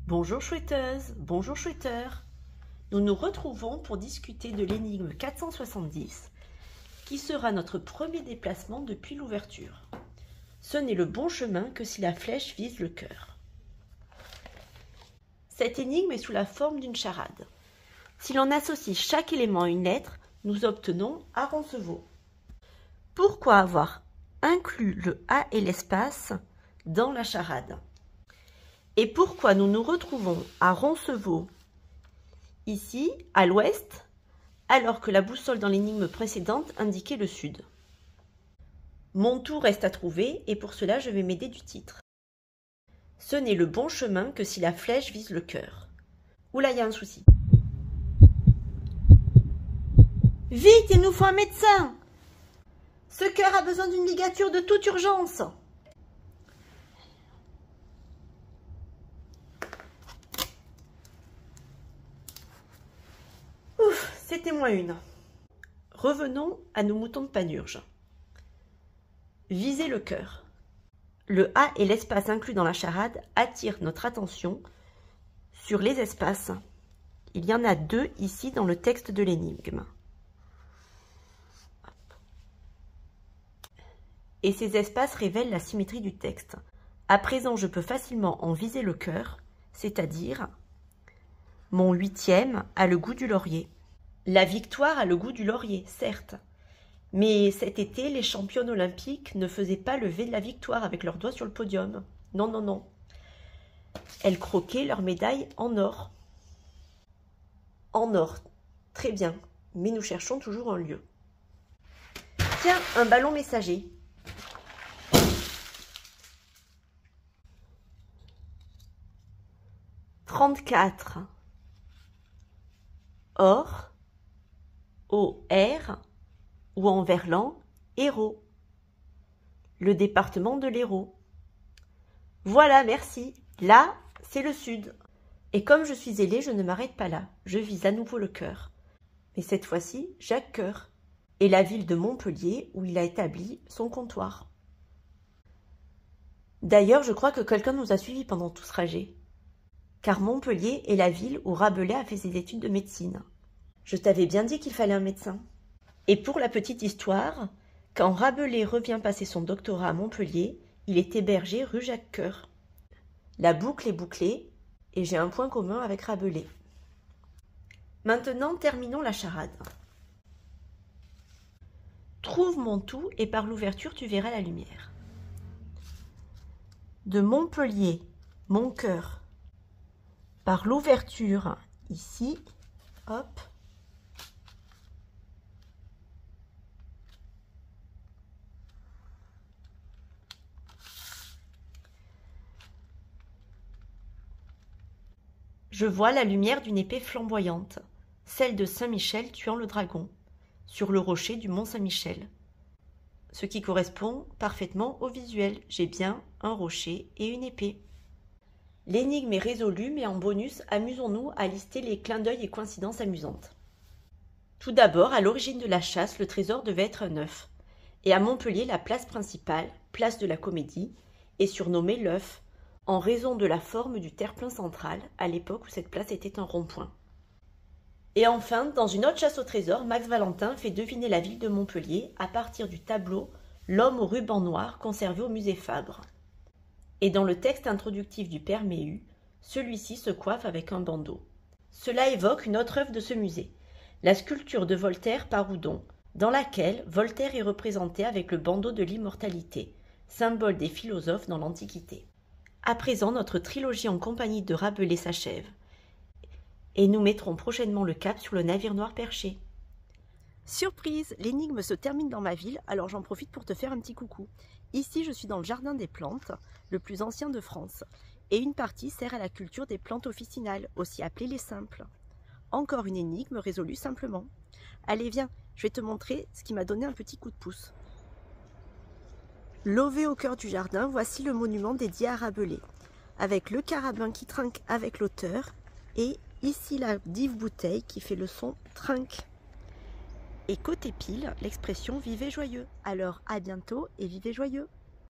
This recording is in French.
Bonjour chouetteuses, bonjour chouetteurs. Nous nous retrouvons pour discuter de l'énigme 470 qui sera notre premier déplacement depuis l'ouverture. Ce n'est le bon chemin que si la flèche vise le cœur. Cette énigme est sous la forme d'une charade. Si l'on associe chaque élément à une lettre, nous obtenons A Roncevaux. Pourquoi avoir inclus le A et l'espace dans la charade? Et pourquoi nous nous retrouvons à Roncevaux, ici, à l'ouest, alors que la boussole dans l'énigme précédente indiquait le sud? Mon tour reste à trouver et pour cela je vais m'aider du titre. Ce n'est le bon chemin que si la flèche vise le cœur. Oula, il y a un souci. Vite, il nous faut un médecin! Ce cœur a besoin d'une ligature de toute urgence. Ouf, c'était moins une. Revenons à nos moutons de Panurge. Viser le cœur. Le A et l'espace inclus dans la charade attirent notre attention sur les espaces. Il y en a deux ici dans le texte de l'énigme. Et ces espaces révèlent la symétrie du texte. À présent, je peux facilement en viser le cœur, c'est-à-dire mon 8e a le goût du laurier. La victoire a le goût du laurier, certes. Mais cet été, les championnes olympiques ne faisaient pas lever de la victoire avec leurs doigts sur le podium. Non, non, non. Elles croquaient leur médaille en or. En or, très bien, mais nous cherchons toujours un lieu. Tiens, un ballon messager. « 34. Or, O-R, ou en verlan, Hérault. Le département de l'Hérault. Voilà, merci. Là, c'est le sud. Et comme je suis ailée, je ne m'arrête pas là. Je vise à nouveau le cœur. Mais cette fois-ci, Jacques Coeur. Et la ville de Montpellier où il a établi son comptoir. D'ailleurs, je crois que quelqu'un nous a suivis pendant tout ce trajet. Car Montpellier est la ville où Rabelais a fait ses études de médecine. Je t'avais bien dit qu'il fallait un médecin. Et pour la petite histoire, quand Rabelais revient passer son doctorat à Montpellier, il est hébergé rue Jacques Coeur. La boucle est bouclée et j'ai un point commun avec Rabelais. Maintenant, terminons la charade. Trouve mon tout et par l'ouverture, tu verras la lumière. De Montpellier, mon cœur, par l'ouverture, ici, hop, je vois la lumière d'une épée flamboyante, celle de Saint-Michel tuant le dragon, sur le rocher du mont Saint-Michel. Ce qui correspond parfaitement au visuel. J'ai bien un rocher et une épée. L'énigme est résolue, mais en bonus, amusons-nous à lister les clins d'œil et coïncidences amusantes. Tout d'abord, à l'origine de la chasse, le trésor devait être un œuf. Et à Montpellier, la place principale, place de la Comédie, est surnommée l'œuf, en raison de la forme du terre-plein central, à l'époque où cette place était un rond-point. Et enfin, dans une autre chasse au trésor, Max Valentin fait deviner la ville de Montpellier à partir du tableau « L'homme au ruban noir » conservé au musée Fabre. Et dans le texte introductif du père Méhu, celui-ci se coiffe avec un bandeau. Cela évoque une autre œuvre de ce musée, la sculpture de Voltaire par Houdon, dans laquelle Voltaire est représenté avec le bandeau de l'immortalité, symbole des philosophes dans l'Antiquité. À présent, notre trilogie en compagnie de Rabelais s'achève, et nous mettrons prochainement le cap sur le navire noir perché. Surprise, l'énigme se termine dans ma ville, alors j'en profite pour te faire un petit coucou. Ici, je suis dans le jardin des plantes, le plus ancien de France, et une partie sert à la culture des plantes officinales, aussi appelées les simples. Encore une énigme résolue simplement. Allez, viens, je vais te montrer ce qui m'a donné un petit coup de pouce. Lové au cœur du jardin, voici le monument dédié à Rabelais, avec le carabin qui trinque avec l'auteur, et ici la dive bouteille qui fait le son trinque. Et côté pile, l'expression « vivez joyeux ». Alors à bientôt et vivez joyeux.